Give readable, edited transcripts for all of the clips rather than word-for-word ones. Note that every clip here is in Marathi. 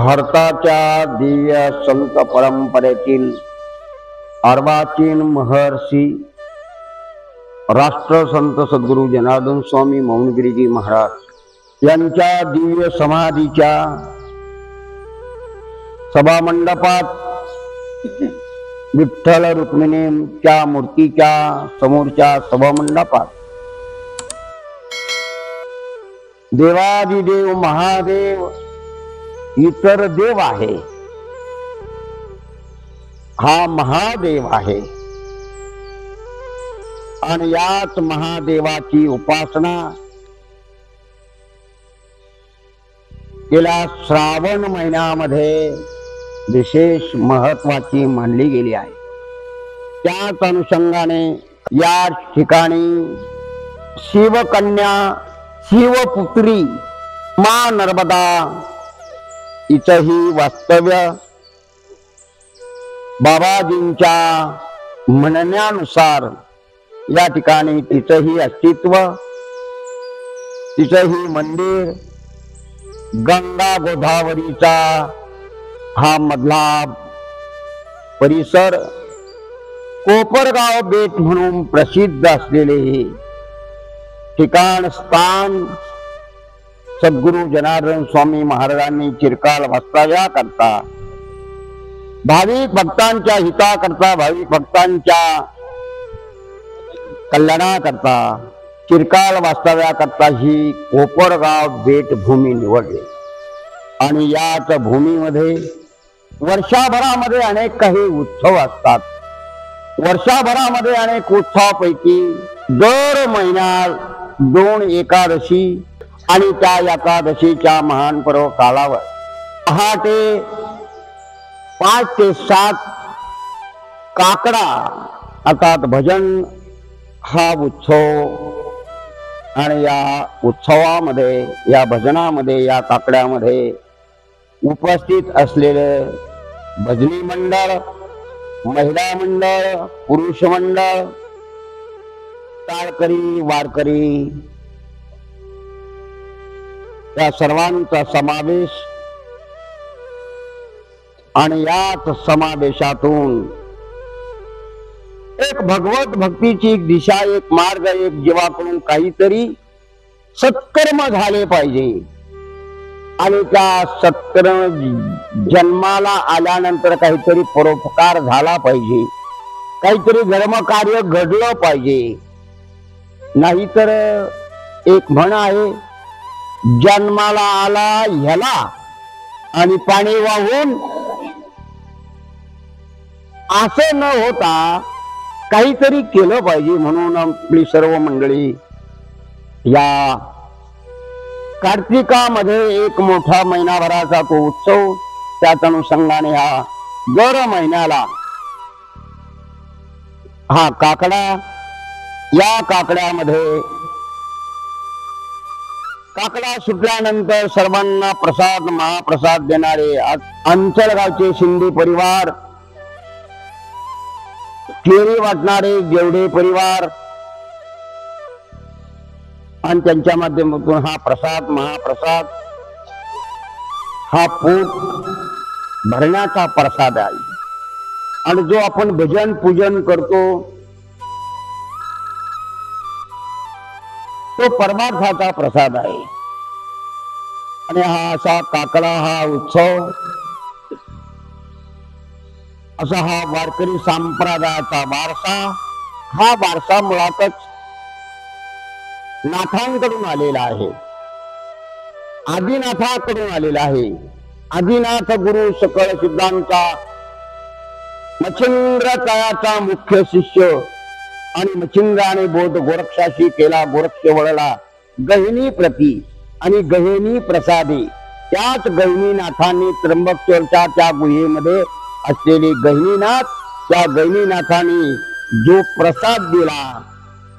भारताच्या दिव्य संत परंपरेतील अर्वाचीन महर्षी राष्ट्रसंत सद्गुरू जनार्दन स्वामी मौनगिरीजी महाराज यांच्या दिव्य समाधीच्या सभामंडपात विठ्ठल रुक्मिणीच्या मूर्तीच्या समोरच्या सभामंडपात देवादिदेव महादेव इतर देव आहे, हा महादेव आहे आणि याच महादेवाची उपासना गेल्या श्रावण महिन्यामध्ये विशेष महत्वाची मानली गेली आहे। त्याच अनुषंगाने या ठिकाणी शिवकन्या शिवपुत्री माँ नर्मदा हिचंही वास्तव्य बाबाजींच्या म्हणण्यानुसार या ठिकाणी तिचंही अस्तित्व, तिचंही मंदिर, गंगा गोदावरीचा हा मधला परिसर, कोपरगाव बेट म्हणून प्रसिद्ध असलेले हे ठिकाण स्थान सद्गुरू जनार्दन स्वामी महाराजांनी चिरकाल वास्तव्या करता, भाविक भक्तांच्या हिताकरता, भाविक भक्तांच्या कल्याणाकरता चिरकाल वास्तव्या करता ही कोपरगाव बेट भूमी निवडली। आणि याच भूमीमध्ये वर्षाभरामध्ये अनेक काही उत्सव असतात। वर्षाभरामध्ये अनेक उत्सवापैकी दर महिन्यात 2 एकादशी आणि त्या एकादशीच्या महान पर्व कालावर 6 ते 5 ते 7 काकडा अर्थात भजन हा उत्सव, आणि या उत्सवामध्ये, या भजनामध्ये, या काकड्यामध्ये उपस्थित असलेले भजनी मंडळ, महिला मंडळ, पुरुष मंडळ, टाळकरी, वारकरी या सर्वांचा समावेश, आणि याच समावेशातून एक भगवत भक्तीची एक दिशा, एक मार्ग, एक जीवाकडून काहीतरी सत्कर्म झाले पाहिजे आणि त्या सत्कर्म जन्माला आल्यानंतर काहीतरी परोपकार झाला पाहिजे, काहीतरी धर्मकार्य घडलं पाहिजे। नाहीतर एक म्हण आहे, जन्माला आला ह्याला आणि पाणी वाहून, असं न होता काहीतरी केलं पाहिजे। म्हणून आपली सर्व मंडळी या कार्तिकामध्ये एक मोठा महिनाभराचा तो उत्सव, त्याच अनुषंगाने हा दर महिन्याला हा काकडा, या काकड्यामध्ये काकडा सुटल्यानंतर सर्वांना प्रसाद, महाप्रसाद देणारे अंचलगावचे शिंदे परिवार, केळी वाटणारे जेवढे परिवार, आणि त्यांच्या माध्यमातून हा प्रसाद, महाप्रसाद हा पोट भरण्याचा प्रसाद आहे। आणि जो आपण भजन पूजन करतो तो परमार्थाचा प्रसाद आहे। आणि हा असा काकडा, हा उत्सव, असा हा वारकरी संप्रदायाचा वारसा, हा वारसा मुळातच नाथांकडून आलेला आहे, आदिनाथाकडून आलेला आहे। आदिनाथ गुरु सकळ सिद्धांचा मच्छिंद्राचा मुख्य शिष्य, आणि मच्छिंद्राने बोध गोरक्षाशी केला, गोरक्ष वळला गहिनी प्रती आणि गहिनी प्रसादी। त्याच गहिनीनाथांनी त्र्यंबकेश्वरच्या त्या गुहेमध्ये असलेले गहिनीनाथ, त्या गहिनीनाथांनी जो प्रसाद दिला,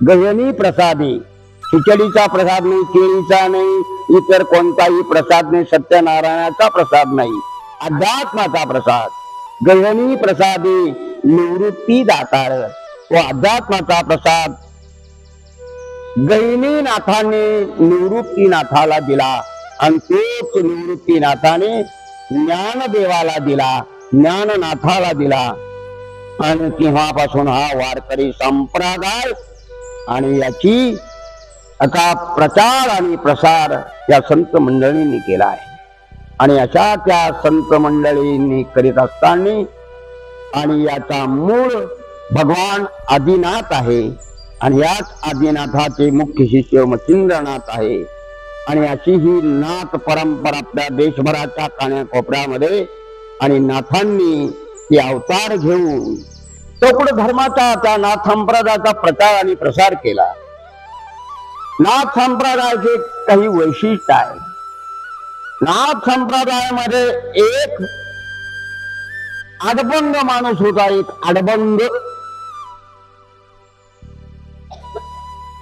गहिनी प्रसादी, खिचडीचा प्रसाद नाही, केळीचा नाही, इतर कोणताही प्रसाद नाही, सत्यनारायणाचा प्रसाद नाही, अध्यात्माचा प्रसाद, गहिनी प्रसादी निवृत्ती दातार, तो अध्यात्माचा प्रसाद गहिनीनाथाने निवृत्तीनाथाला दिला, आणि तोच निवृत्तीनाथाने ज्ञानदेवाला दिला, ज्ञाननाथाला दिला. आणि तेव्हापासून हा वारकरी संप्रदाय आणि याची आता प्रचार आणि प्रसार या संत मंडळींनी केला आहे. आणि अशा त्या संत मंडळींनी करीत असताना आणि याचा मूळ भगवान आदिनाथ आहे आणि याच आदिनाथाचे मुख्य शिष्य मच्छिंद्रनाथ आहे. आणि अशी ही नाथ परंपरा आपल्या देशभराच्या कानाकोपऱ्यामध्ये आणि नाथांनी ते अवतार घेऊन चौकड धर्माचा त्या नाथ संप्रदायाचा प्रचार आणि प्रसार केला. नाथ संप्रदायाचे काही वैशिष्ट्य आहे. नाथ संप्रदायामध्ये एक आडबंग माणूस होता, एक आडबंग.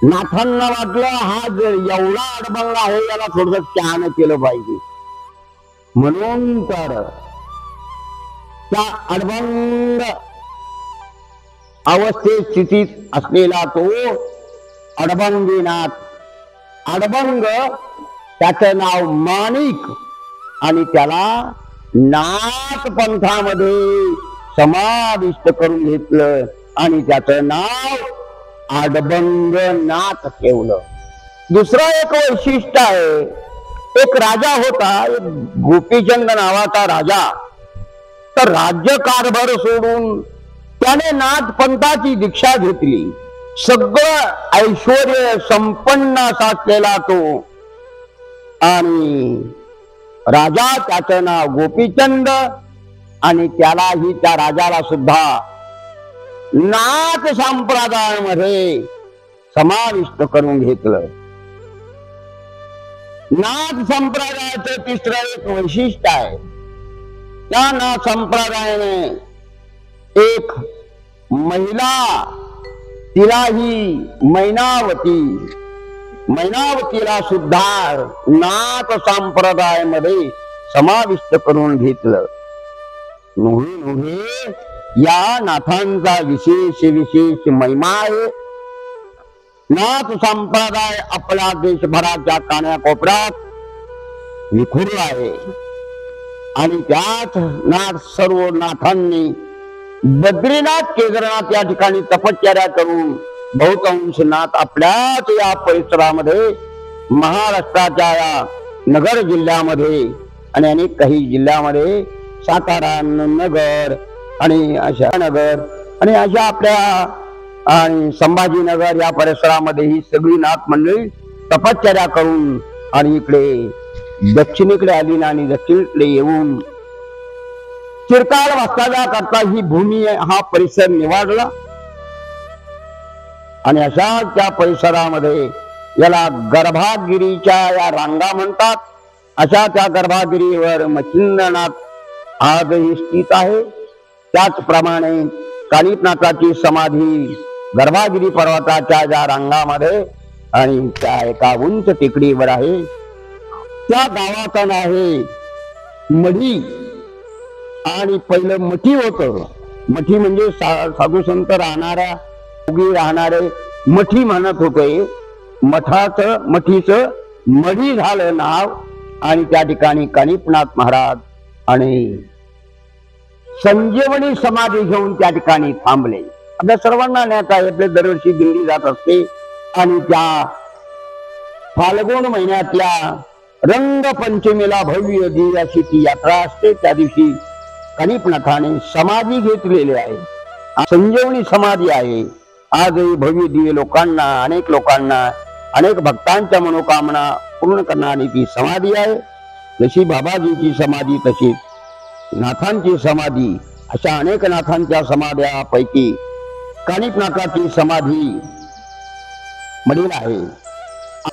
नाथांना वाटलं हा जर एवढा आडबंग आहे याला थोडस शहाणं केलं पाहिजे, म्हणून तर त्या आडबंग अवस्थेत स्थितीत असलेला तो अडबंगीनाथ. अडबंग त्याचं नाव माणिक आणि त्याला नाथ पंथामध्ये समाविष्ट करून घेतलं आणि त्याचं नाव आडबंग नाथ ठेवलं. दुसरं एक वैशिष्ट्य आहे, एक राजा होता, एक गोपीचंद नावाचा राजा. तर राज्य कारभार सोडून त्याने नाथ पंथाची दीक्षा घेतली. सगळं ऐश्वर्य संपन्न असलेला तो आणि राजा, त्याचं नाव गोपीचंद आणि त्यालाही त्या राजाला सुद्धा नाथ संप्रदायामध्ये समाविष्ट करून घेतलं. नाथ संप्रदायाचं तिसरं एक वैशिष्ट्य आहे, त्या नाथ संप्रदायाने एक महिला, तिलाही मैनावतीला सुद्धा नाथ संप्रदायामध्ये समाविष्ट करून घेतलं. नव्हे या नाथांचा विशेष महिमा आहे. नाथ संप्रदाय आपल्या देशभराच्या कानाकोपऱ्यात विखुरला आहे आणि त्याच नाथ सर्व नाथांनी बद्रीनाथ केदारनाथ या ठिकाणी तपश्चर्या करून बहुतांश नाथ आपल्याच या परिसरामध्ये महाराष्ट्राच्या या नगर जिल्ह्यामध्ये आणि अनेक काही जिल्ह्यामध्ये सातारा, नगर आणि अशा नगर आणि अशा आपल्या आणि संभाजीनगर या परिसरामध्ये ही सगळी नाथ मंडळी तपश्चर्या करून आणि इकडे दक्षिणेकडे आली आणि दक्षिणेकडे येऊन चिरकाल वास्तव्या करता ही भूमी, हा परिसर निवडला. आणि अशा त्या परिसरामध्ये याला गर्भागिरीच्या या रांगा म्हणतात. अशा त्या गर्भागिरीवर मच्छिंद्रनाथ आजही स्थित आहे. त्याचप्रमाणे कानिपनाथाची समाधी गर्भागिरी पर्वताच्या ज्या रांगामध्ये आणि त्या एका उंच टेकडीवर आहे. त्या गावाचं नाव आहे मढी. आणि पहिलं मठी होतं. मठी म्हणजे साधू संत राहणाऱ्या, उगी राहणारे मठी म्हणत होते. मठीचं मढी झालं नाव. आणि त्या ठिकाणी कानिपनाथ महाराज आणि संजीवनी समाधी घेऊन त्या ठिकाणी थांबले. आपल्या सर्वांना ज्ञात आहे, आपले दरवर्षी दिंडी जात असते आणि त्या फाल्गुन महिन्यातल्या रंगपंचमीला भव्य दिव्याची ती यात्रा असते. त्या दिवशी कानिपनाथाने समाधी घेतलेली आहे, संजीवनी समाधी आहे. आजही भव्य दिव्य लोकांना, अनेक लोकांना, अनेक भक्तांच्या मनोकामना पूर्ण करणारी ती समाधी आहे. जशी बाबाजीची समाधी तशीच नाथांची समाधी, अशा अनेक नाथांच्या समाध्यापैकी कानिपनाथाची समाधी मढीला आहे.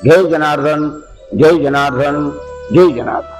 जय जनार्दन, जय जनार्दन, जय जनार्दन.